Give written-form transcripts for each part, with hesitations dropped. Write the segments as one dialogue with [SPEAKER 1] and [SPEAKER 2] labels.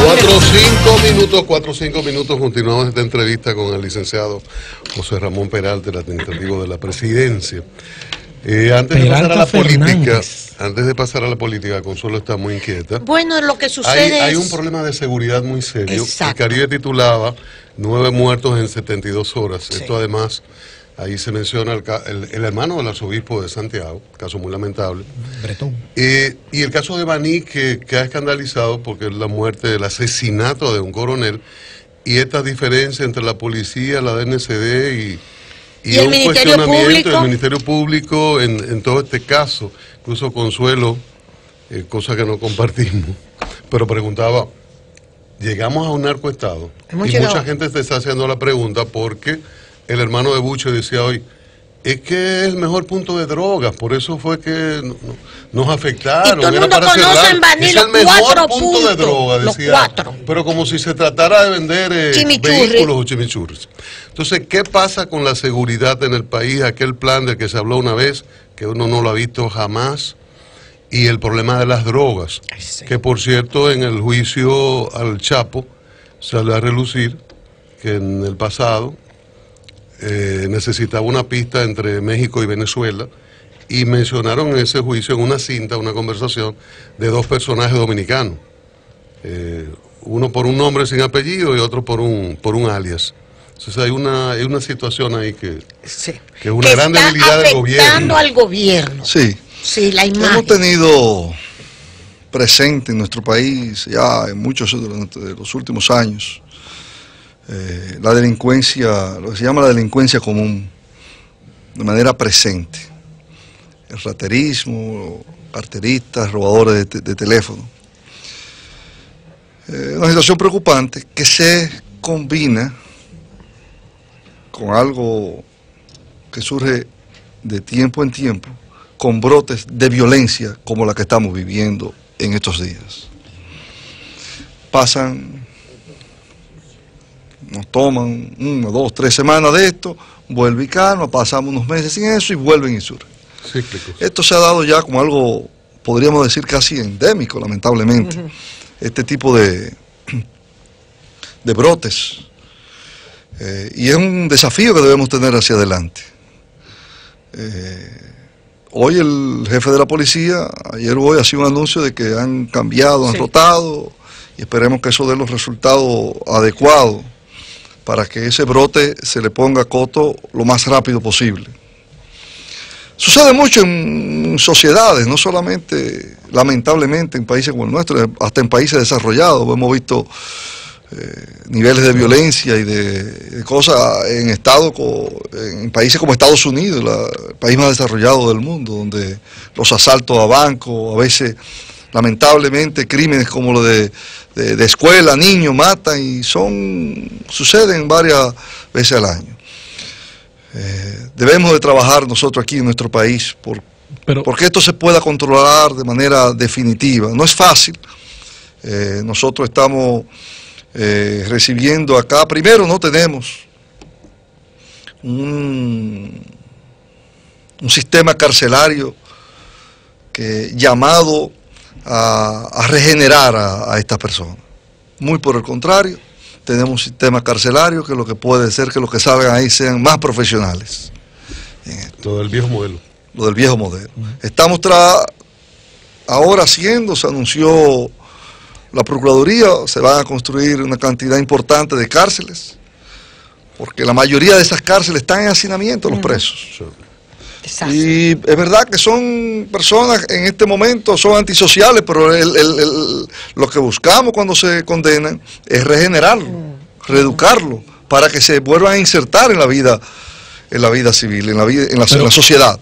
[SPEAKER 1] 4 o 5 minutos, continuamos esta entrevista con el licenciado José Ramón Peralta, el administrativo de la presidencia. Antes de pasar a la política, Consuelo está muy inquieta.
[SPEAKER 2] Bueno, lo que sucede
[SPEAKER 1] hay un problema de seguridad muy serio.
[SPEAKER 2] Exacto.
[SPEAKER 1] El Caribe titulaba 9 muertos en 72 horas. Sí. Esto además, ahí se menciona el hermano del arzobispo de Santiago, caso muy lamentable.
[SPEAKER 3] Bretón.
[SPEAKER 1] Y el caso de Baní, que ha escandalizado porque es la muerte, el asesinato de un coronel, y esta diferencia entre la policía, la DNCD y
[SPEAKER 2] el
[SPEAKER 1] un
[SPEAKER 2] Ministerio
[SPEAKER 1] cuestionamiento
[SPEAKER 2] Público.
[SPEAKER 1] del Ministerio Público en todo este caso. Incluso Consuelo, cosa que no compartimos, pero preguntaba, ¿llegamos a un narcoestado? Y mucha gente te está haciendo la pregunta porque el hermano de Buche decía hoy, es que es el mejor punto de drogas, por eso fue que nos afectaron.
[SPEAKER 2] Y todo el mundo conoce en Baní
[SPEAKER 1] es
[SPEAKER 2] los
[SPEAKER 1] el mejor
[SPEAKER 2] 4
[SPEAKER 1] punto de droga, decía.
[SPEAKER 2] Los 4.
[SPEAKER 1] Pero como si se tratara de vender vehículos o chimichurris. Entonces, ¿qué pasa con la seguridad en el país? Aquel plan del que se habló una vez, que uno no lo ha visto jamás, y el problema de las drogas, sí. Que por cierto en el juicio al Chapo sale a relucir que en el pasado necesitaba una pista entre México y Venezuela, y mencionaron en ese juicio, en una cinta, una conversación de 2 personajes dominicanos, uno por un nombre sin apellido y otro por un alias. Entonces hay una situación ahí que es una gran debilidad del gobierno.
[SPEAKER 2] Afectando al gobierno.
[SPEAKER 4] Sí.
[SPEAKER 2] Sí, la imagen.
[SPEAKER 4] Hemos tenido presente en nuestro país ya en muchos de los últimos años la delincuencia, lo que se llama la delincuencia común, de manera presente. El raterismo, carteristas, robadores de teléfono. Una situación preocupante que se combina con algo que surge de tiempo en tiempo, con brotes de violencia como la que estamos viviendo en estos días. Nos toman 1, 2, 3 semanas de esto, vuelve y calma, pasamos unos meses sin eso y vuelven y surgen.
[SPEAKER 1] Cíclicos.
[SPEAKER 4] Esto se ha dado ya como algo, podríamos decir, casi endémico, lamentablemente. Este tipo de brotes. Y es un desafío que debemos tener hacia adelante. Hoy el jefe de la policía, ayer o hoy, ha sido un anuncio de que han cambiado, han rotado, y esperemos que eso dé los resultados adecuados para que ese brote se le ponga coto lo más rápido posible. Sucede mucho en sociedades, no solamente, lamentablemente, en países como el nuestro, hasta en países desarrollados. Hemos visto niveles de violencia y de cosas en países como Estados Unidos, el país más desarrollado del mundo, donde los asaltos a bancos, a veces, lamentablemente, crímenes como lo de escuela, niños, matan, y suceden varias veces al año. Debemos de trabajar nosotros aquí en nuestro país porque esto se pueda controlar de manera definitiva. No es fácil. Nosotros estamos recibiendo acá, primero no tenemos un sistema carcelario llamado a regenerar a estas personas. Muy por el contrario, tenemos un sistema carcelario que lo que puede ser que los que salgan ahí sean más profesionales.
[SPEAKER 1] Lo del viejo modelo.
[SPEAKER 4] Lo del viejo modelo. Estamos ahora haciendo, se anunció la Procuraduría, se van a construir una cantidad importante de cárceles, porque la mayoría de esas cárceles están en hacinamiento los presos. Y es verdad que son personas en este momento, son antisociales, pero lo que buscamos cuando se condenan es regenerarlo, reeducarlo, para que se vuelvan a insertar en la vida civil, en la sociedad.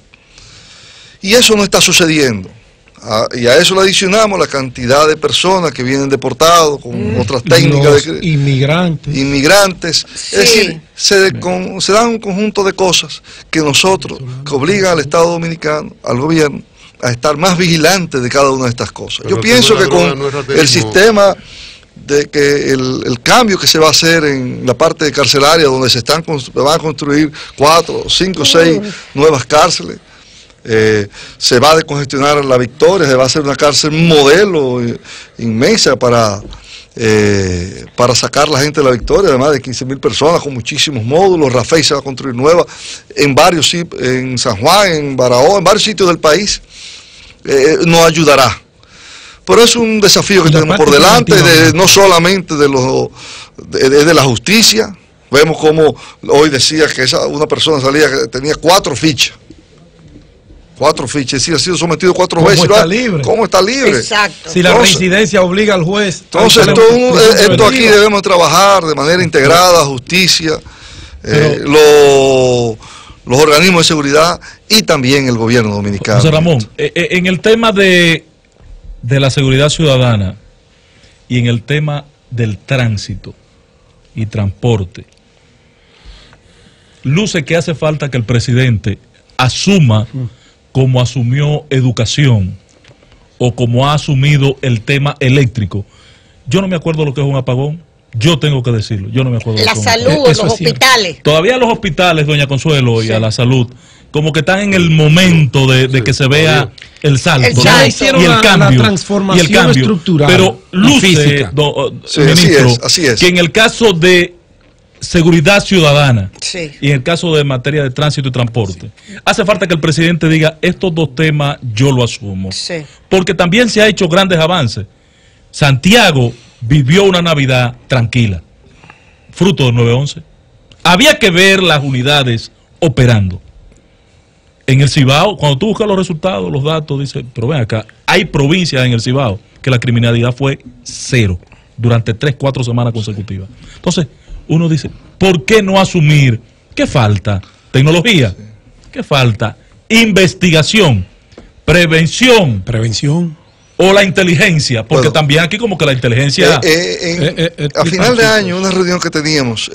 [SPEAKER 4] Y eso no está sucediendo. Y a eso le adicionamos la cantidad de personas que vienen deportados con otras técnicas. Inmigrantes. Sí. Es decir, se dan un conjunto de cosas que obligan al Estado dominicano, al gobierno, a estar más vigilantes de cada una de estas cosas. Yo pienso que con el sistema de que el cambio que se va a hacer en la parte carcelaria, donde van a construir 4, 5, 6 nuevas cárceles, se va a descongestionar La Victoria, se va a hacer una cárcel modelo inmensa para para sacar a la gente de la victoria, además de 15.000 personas con muchísimos módulos. Rafael se va a construir nueva en varios, en San Juan, en Barahona, en varios sitios del país. Nos ayudará. Pero es un desafío que tenemos por delante, no solamente de la justicia. Vemos como hoy decía que una persona salía que tenía 4 fichas. 4 fichas, es decir, ha sido sometido 4 veces.
[SPEAKER 3] ¿Cómo está libre?
[SPEAKER 4] ¿Cómo está libre?
[SPEAKER 2] Exacto.
[SPEAKER 3] Si la reincidencia obliga al juez.
[SPEAKER 4] Entonces, esto aquí debemos trabajar de manera integrada, justicia, los organismos de seguridad y también el gobierno dominicano.
[SPEAKER 5] José Ramón, en el tema de la seguridad ciudadana y en el tema del tránsito y transporte, luce que hace falta que el presidente asuma como asumió educación o como ha asumido el tema eléctrico. Yo no me acuerdo lo que es un apagón. Yo tengo que decirlo, yo no me acuerdo.
[SPEAKER 2] La salud, los hospitales.
[SPEAKER 5] Todavía los hospitales, doña Consuelo, y a la salud, como que están en el momento de que se vea el salto,
[SPEAKER 3] ya hicieron
[SPEAKER 5] y el cambio,
[SPEAKER 3] la transformación
[SPEAKER 5] y el cambio
[SPEAKER 3] estructural.
[SPEAKER 5] Pero luce, ministro,
[SPEAKER 4] así es.
[SPEAKER 5] que en el caso de seguridad ciudadana y en el caso de materia de tránsito y transporte, hace falta que el presidente diga, estos 2 temas yo lo asumo. Porque también se ha hecho grandes avances. Santiago vivió una Navidad tranquila, fruto del 9/11. Había que ver las unidades operando. En el Cibao, cuando tú buscas los resultados, los datos, dice, pero ven acá, hay provincias en el Cibao que la criminalidad fue 0 durante 3-4 semanas consecutivas. Entonces, uno dice, ¿por qué no asumir? ¿Qué falta? Tecnología. ¿Qué falta? Investigación. Prevención. O la inteligencia, porque también aquí como que la inteligencia...
[SPEAKER 4] a final de año, una reunión que teníamos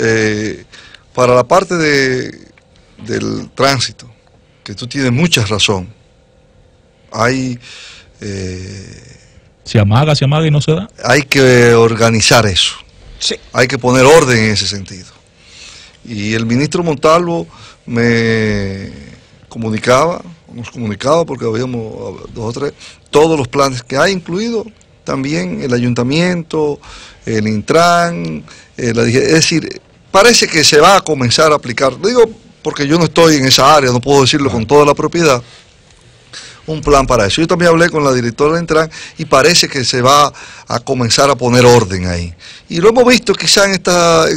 [SPEAKER 4] para la parte del tránsito, que tú tienes mucha razón. Hay... se amaga y no se da. Hay que organizar eso. Hay que poner orden en ese sentido. Y el ministro Montalvo nos comunicaba, porque habíamos 2 o 3, todos los planes que hay, incluido también el ayuntamiento, el Intran, es decir, parece que se va a comenzar a aplicar, digo porque yo no estoy en esa área, no puedo decirlo con toda la propiedad, un plan para eso. Yo también hablé con la directora de Intran y parece que se va a comenzar a poner orden ahí. Y lo hemos visto quizá en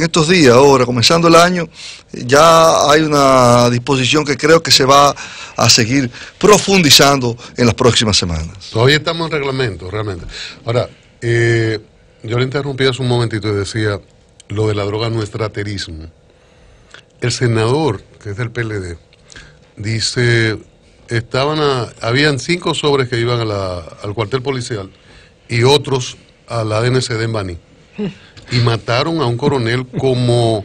[SPEAKER 4] estos días, ahora, comenzando el año, ya hay una disposición que creo que se va a seguir profundizando en las próximas semanas.
[SPEAKER 1] Todavía estamos en reglamento, realmente. Ahora, yo le interrumpí hace un momentito y decía, lo de la droga no es raterismo. El senador, que es del PLD, dice... habían 5 sobres que iban al cuartel policial y otros a la DNCD en Baní. Y mataron a un coronel como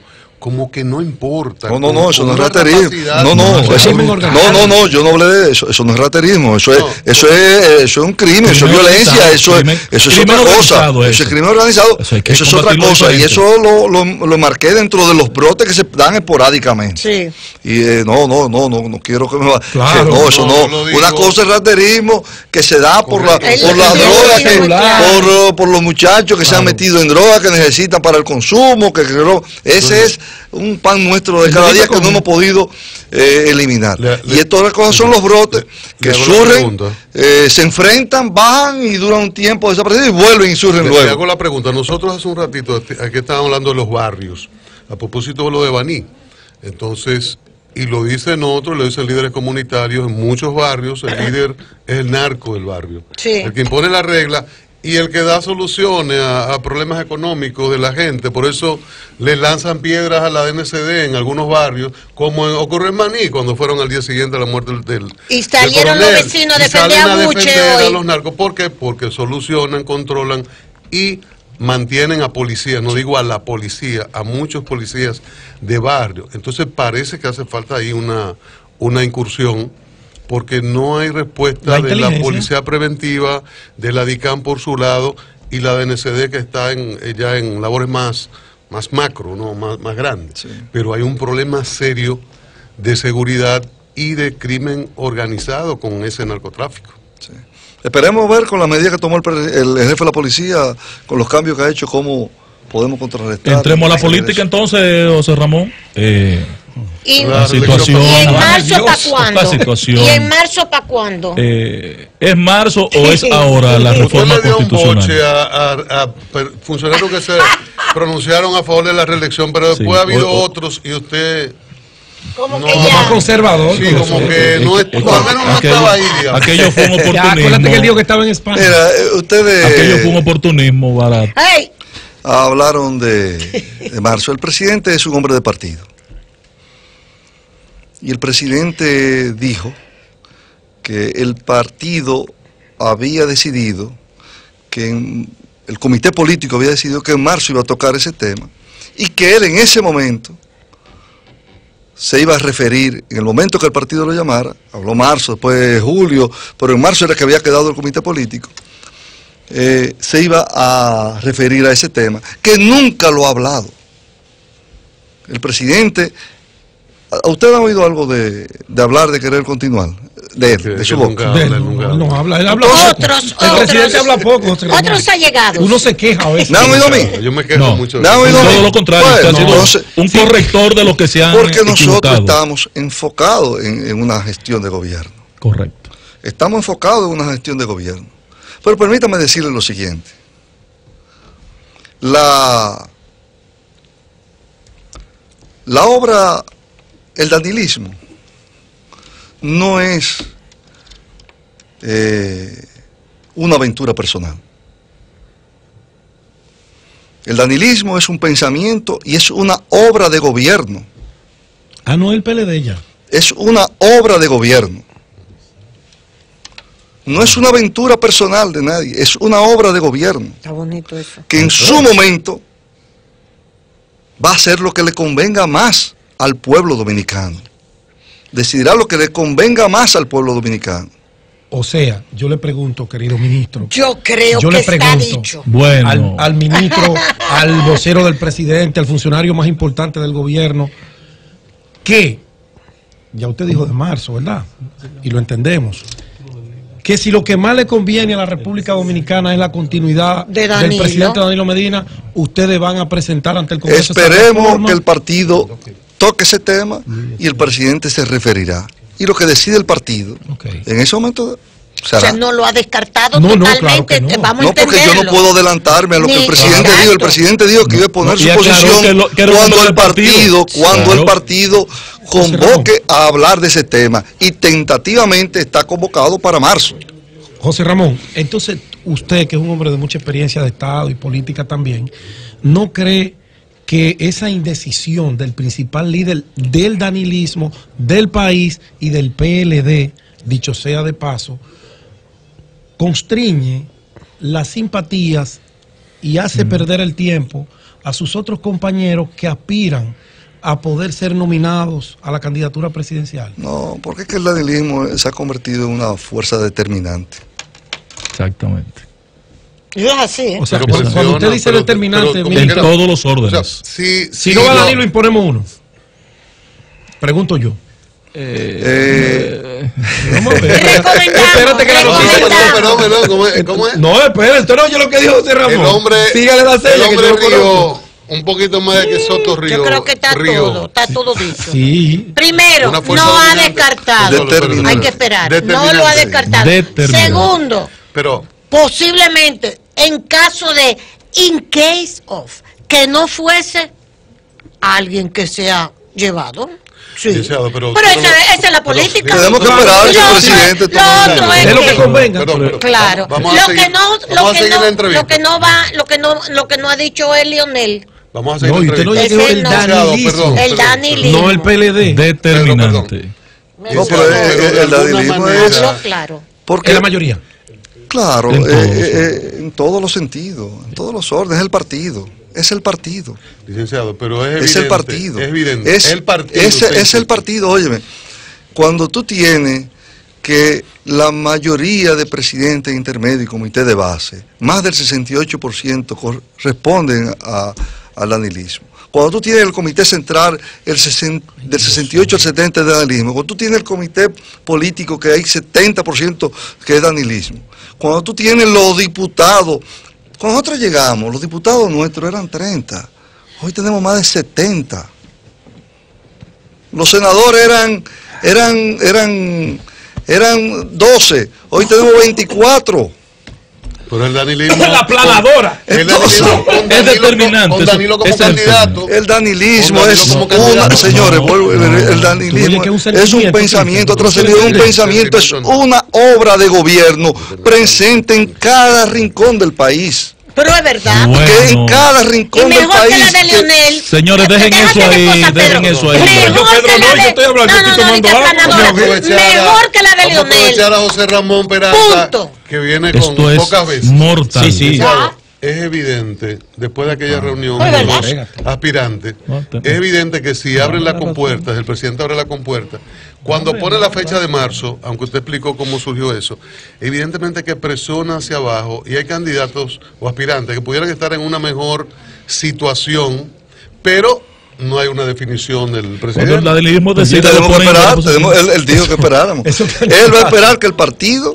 [SPEAKER 1] que no importa.
[SPEAKER 4] No, eso no es raterismo. No, yo no hablé de eso. Eso no es raterismo. Eso es un crimen, eso es violencia, eso es otra cosa. Eso es crimen organizado, eso es otra cosa. Y eso lo marqué dentro de los brotes que se dan esporádicamente. Y no quiero que me vaya. Claro, no, eso no. Una cosa es raterismo que se da por la droga, por los muchachos que se han metido en droga, que necesitan para el consumo, ese es un pan nuestro de cada día que no hemos podido eliminar. Y estas cosas son los brotes que surgen, se enfrentan, bajan y duran un tiempo desaparecidos y vuelven y surgen luego.
[SPEAKER 1] Le hago la pregunta. Nosotros hace un ratito, aquí estábamos hablando de los barrios, a propósito de lo de Baní. Entonces, y lo dicen otros, lo dicen líderes comunitarios, en muchos barrios el líder es el narco del barrio. El que impone la regla y el que da soluciones a problemas económicos de la gente. Por eso le lanzan piedras a la DNCD en algunos barrios, como ocurrió en Maní, cuando fueron al día siguiente a la muerte del
[SPEAKER 2] y salieron los vecinos a defender a
[SPEAKER 1] los narcos. ¿Por qué? Porque solucionan, controlan y mantienen a policías, no digo a la policía, a muchos policías de barrio. Entonces parece que hace falta ahí una incursión, porque no hay respuesta de la policía preventiva, de la DICAM por su lado, y la DNCD que está ya en labores más macro, ¿no? más grandes. Pero hay un problema serio de seguridad y de crimen organizado con ese narcotráfico.
[SPEAKER 4] Esperemos ver con la medida que tomó el jefe de la policía, con los cambios que ha hecho, cómo podemos contrarrestar.
[SPEAKER 5] Entremos a la política entonces, José Ramón.
[SPEAKER 2] ¿Y
[SPEAKER 5] la situación.
[SPEAKER 2] ¿Y en marzo para cuándo?
[SPEAKER 5] La situación.
[SPEAKER 2] ¿Y en marzo para cuándo?
[SPEAKER 5] ¿Es marzo o es ahora la reforma constitucional?
[SPEAKER 1] Usted le dio un boche a funcionarios que se pronunciaron a favor de la reelección, pero después ha habido otros y usted...
[SPEAKER 2] Como
[SPEAKER 1] no,
[SPEAKER 2] que
[SPEAKER 3] más
[SPEAKER 2] ya.
[SPEAKER 3] conservador.
[SPEAKER 1] Sí, como que no, al menos no estaba ahí, digamos.
[SPEAKER 5] Aquello fue un oportunismo.
[SPEAKER 3] Acuérdate que él dijo que estaba en España.
[SPEAKER 4] Mira, ustedes...
[SPEAKER 5] Aquello fue un oportunismo barato.
[SPEAKER 2] ¡Hey!
[SPEAKER 4] Hablaron de marzo. El presidente es un hombre de partido. Y el presidente dijo que el partido había decidido, el comité político había decidido que en marzo iba a tocar ese tema, y que él en ese momento se iba a referir, en el momento que el partido lo llamara, habló marzo, después julio, pero en marzo era que había quedado el comité político, se iba a referir a ese tema, que nunca lo ha hablado. El presidente... ¿Usted ha oído algo de hablar de querer continuar? De su boca.
[SPEAKER 3] No habla, él habla
[SPEAKER 2] Otros,
[SPEAKER 3] poco. El presidente habla poco.
[SPEAKER 2] Otros allegados.
[SPEAKER 3] Uno se queja a veces.
[SPEAKER 4] ¿Me han oído a mí?
[SPEAKER 1] Yo me quejo mucho.
[SPEAKER 4] ¿Me han oído a mí?
[SPEAKER 5] Todo lo contrario,
[SPEAKER 4] Bueno,
[SPEAKER 5] usted ha sido
[SPEAKER 4] entonces,
[SPEAKER 5] un corrector de lo que se han
[SPEAKER 4] porque nosotros
[SPEAKER 5] equivocado.
[SPEAKER 4] estamos enfocados en una gestión de gobierno.
[SPEAKER 5] Correcto.
[SPEAKER 4] Estamos enfocados en una gestión de gobierno. Pero permítame decirle lo siguiente. La obra, el danilismo, no es una aventura personal. El danilismo es un pensamiento y es una obra de gobierno.
[SPEAKER 3] Ah, no, el PLD ya.
[SPEAKER 4] Es una obra de gobierno. No es una aventura personal de nadie, es una obra de gobierno.
[SPEAKER 2] Está bonito eso.
[SPEAKER 4] Que en su momento va a hacer lo que le convenga más al pueblo dominicano. Decidirá lo que le convenga más al pueblo dominicano.
[SPEAKER 3] O sea, yo le pregunto, querido ministro.
[SPEAKER 2] Yo creo
[SPEAKER 3] yo
[SPEAKER 2] que
[SPEAKER 3] le
[SPEAKER 2] está
[SPEAKER 3] pregunto,
[SPEAKER 2] dicho.
[SPEAKER 5] Bueno.
[SPEAKER 3] Al ministro, al vocero del presidente, al funcionario más importante del gobierno, que, ya usted dijo de marzo, ¿verdad? Y lo entendemos. Que si lo que más le conviene a la República Dominicana es la continuidad del presidente Danilo Medina, ustedes van a presentar ante el Congreso.
[SPEAKER 4] Esperemos que el partido toque ese tema y el presidente se referirá. Y lo que decide el partido, en ese momento se hará.
[SPEAKER 2] O sea, no lo ha descartado
[SPEAKER 3] No,
[SPEAKER 2] totalmente.
[SPEAKER 3] claro que no.
[SPEAKER 2] Vamos a
[SPEAKER 4] No, porque yo no puedo adelantarme a lo que el presidente dijo. El presidente dijo que iba a poner su posición cuando el partido convoque a hablar de ese tema. Y tentativamente está convocado para marzo.
[SPEAKER 3] José Ramón, entonces usted, que es un hombre de mucha experiencia de Estado y política también, ¿no cree que esa indecisión del principal líder del danilismo, del país y del PLD, dicho sea de paso, constriñe las simpatías y hace perder el tiempo a sus otros compañeros que aspiran a poder ser nominados a la candidatura presidencial?
[SPEAKER 4] No, porque es que el danilismo se ha convertido en una fuerza determinante.
[SPEAKER 5] Exactamente.
[SPEAKER 2] Es así, ¿eh?
[SPEAKER 3] O sea, cuando usted dice determinante,
[SPEAKER 5] en todos los órdenes.
[SPEAKER 1] O sea,
[SPEAKER 3] si no va Danilo, imponemos uno. Pregunto yo.
[SPEAKER 2] Vamos a ver.
[SPEAKER 3] Espérate que la noticia.
[SPEAKER 1] ¿Cómo es?
[SPEAKER 3] No, espera, esto no oye lo que dijo José Ramón.
[SPEAKER 1] El hombre,
[SPEAKER 3] sígale la serie,
[SPEAKER 1] el hombre
[SPEAKER 3] que yo
[SPEAKER 1] río un poquito más de que Soto Río.
[SPEAKER 2] Yo creo que está todo dicho.
[SPEAKER 3] Sí.
[SPEAKER 2] Primero, no ha descartado. Hay que esperar. No lo ha descartado. Segundo, posiblemente, en caso de, in case of, que no fuese alguien que sea llevado. Sí. Pero esa es la política.
[SPEAKER 4] Tenemos que esperar que el presidente
[SPEAKER 2] tome
[SPEAKER 3] es lo que convenga.
[SPEAKER 2] Claro. Lo que no ha dicho es Lionel.
[SPEAKER 1] Vamos a seguir.
[SPEAKER 3] No, y usted no llegó el danilismo.
[SPEAKER 2] El danilismo.
[SPEAKER 3] No el PLD.
[SPEAKER 5] Determinante.
[SPEAKER 4] No, pero el danilismo es...
[SPEAKER 2] Claro.
[SPEAKER 4] Porque
[SPEAKER 3] es la mayoría.
[SPEAKER 4] Claro, en todos los sentidos, en todos los órdenes, es el partido. Es el partido.
[SPEAKER 1] Licenciado, pero es evidente.
[SPEAKER 4] Es el partido.
[SPEAKER 1] Es evidente.
[SPEAKER 4] Es el partido, óyeme. Cuando tú tienes que la mayoría de presidentes intermedios y comité de base, más del 68% responden al danilismo. Cuando tú tienes el comité central del 68 al 70 de danilismo, cuando tú tienes el comité político que hay 70% que es danilismo, cuando tú tienes los diputados, cuando nosotros llegamos, los diputados nuestros eran 30, hoy tenemos más de 70. Los senadores eran 12, hoy tenemos 24.
[SPEAKER 1] Pero el danilismo...
[SPEAKER 5] Es la planadora.
[SPEAKER 1] Es determinante. Con Danilo como candidato.
[SPEAKER 4] El danilismo es una... Señores, el danilismo es un pensamiento trascendido, un pensamiento, es una obra de gobierno presente en cada rincón del país.
[SPEAKER 2] Pero es verdad.
[SPEAKER 4] Bueno. Que en cada rincón del país.
[SPEAKER 2] Que la de Leonel.
[SPEAKER 5] Señores, dejen eso ahí. Dejen eso ahí.
[SPEAKER 2] Mejor que la de...
[SPEAKER 5] Yo estoy hablando,
[SPEAKER 2] mejor que la de Leonel.
[SPEAKER 1] Aprovechar a José Ramón Peralta, que viene con pocas veces.
[SPEAKER 5] Mortal.
[SPEAKER 1] Sí. Es evidente, después de aquella reunión de los aspirantes, es evidente que si abren las compuertas, el presidente abre la compuerta, cuando pone la fecha de marzo, aunque usted explicó cómo surgió eso, evidentemente que presiona hacia abajo y hay candidatos o aspirantes que pudieran estar en una mejor situación, pero no hay una definición del presidente.
[SPEAKER 5] Cuando el danilismo decide,
[SPEAKER 4] tenemos que esperar, él dijo que esperáramos. Él va a esperar que el partido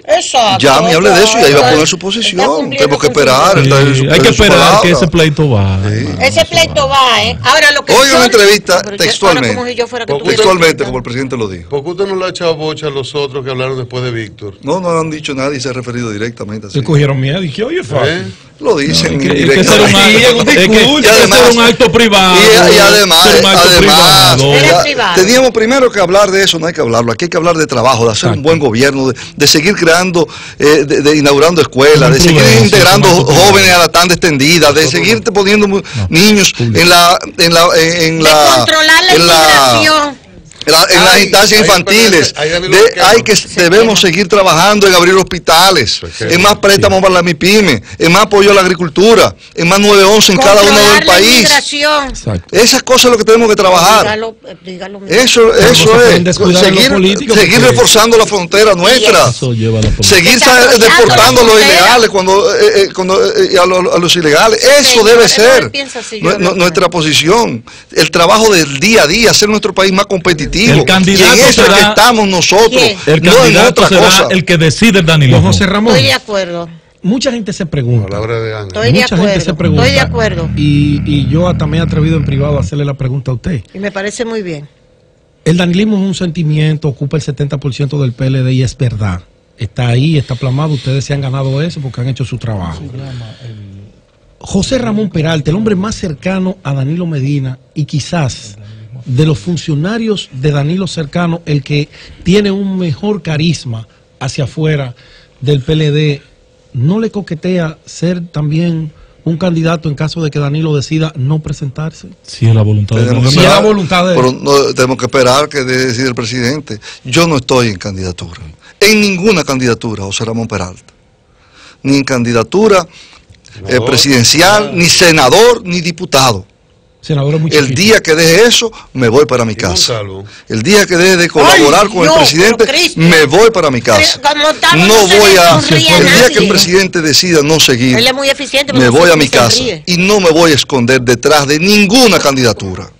[SPEAKER 4] llame y hable de eso y ahí va a poner su posición. Tenemos que esperar.
[SPEAKER 5] Hay que esperar que ese pleito va.
[SPEAKER 2] Ese pleito va, Ahora lo que
[SPEAKER 4] hoy una entrevista textualmente, como el presidente lo dijo.
[SPEAKER 1] ¿Por qué usted no le ha echado bocha a los otros que hablaron después de Víctor?
[SPEAKER 4] No han dicho nada y se ha referido directamente así.
[SPEAKER 3] Se cogieron miedo y dije, oye, fácil.
[SPEAKER 4] Lo dicen
[SPEAKER 5] directamente. Es un acto privado.
[SPEAKER 4] Y además teníamos primero que hablar de eso, no hay que hablarlo. Aquí hay que hablar de trabajo, de hacer un buen gobierno, de seguir creando, de inaugurando escuelas, de seguir integrando jóvenes a la tanda extendida, de seguir poniendo niños en la
[SPEAKER 2] controlar la inmigración.
[SPEAKER 4] En las instancias infantiles, debemos seguir trabajando en abrir hospitales, en más préstamos para la MIPYME, en más apoyo a la agricultura, en más 911 en cada uno del país. Esas cosas es lo que tenemos que trabajar. Eso es, seguir reforzando la frontera nuestra, seguir deportando a los ilegales a los ilegales. Eso debe ser nuestra posición. El trabajo del día a día, hacer nuestro país más competitivo.
[SPEAKER 5] El candidato
[SPEAKER 4] y en eso será, que estamos nosotros.
[SPEAKER 5] El candidato será el que decide el danilismo.
[SPEAKER 3] José Ramón.
[SPEAKER 2] Estoy de acuerdo.
[SPEAKER 3] Mucha gente se pregunta.
[SPEAKER 2] Estoy de acuerdo.
[SPEAKER 3] Y yo también he atrevido en privado a hacerle la pregunta a usted.
[SPEAKER 2] Y me parece muy bien.
[SPEAKER 3] El danilismo es un sentimiento, ocupa el 70% del PLD y es verdad. Está ahí, está plasmado. Ustedes se han ganado eso porque han hecho su trabajo. José Ramón Peralta, el hombre más cercano a Danilo Medina y quizás de los funcionarios de Danilo cercano, el que tiene un mejor carisma hacia afuera del PLD, ¿no le coquetea ser también un candidato en caso de que Danilo decida no presentarse?
[SPEAKER 5] Sí, es la voluntad de él.
[SPEAKER 3] Sí, es la voluntad de él.
[SPEAKER 4] Pero no, tenemos que esperar que decida el presidente. Yo no estoy en candidatura, en ninguna candidatura, José Ramón Peralta, ni en candidatura presidencial, ni senador, ni diputado. El día que deje eso, me voy para mi casa. El día que deje de colaborar con el presidente, me voy para mi casa. No voy a... El día que el presidente decida no seguir, me voy a mi casa. Y no me voy a esconder detrás de ninguna candiatura.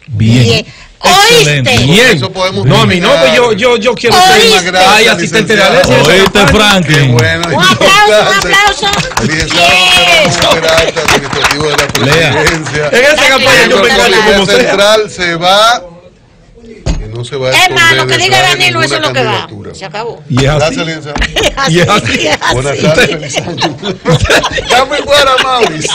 [SPEAKER 2] Bien. ¿Oíste?
[SPEAKER 3] Bien. No, a mí no, pues yo quiero ser más asistente de Alessia.
[SPEAKER 5] ¿Oíste, Franklin?
[SPEAKER 2] Un aplauso.
[SPEAKER 1] En esa campaña yo vengo aquí como central se va y no se va a esconder.
[SPEAKER 2] Es más, lo que diga Danilo, eso es lo que va. Se acabó.
[SPEAKER 3] Y es así.
[SPEAKER 1] Gracias, Buenas tardes, feliz año. Ya muy buena, Mauricio.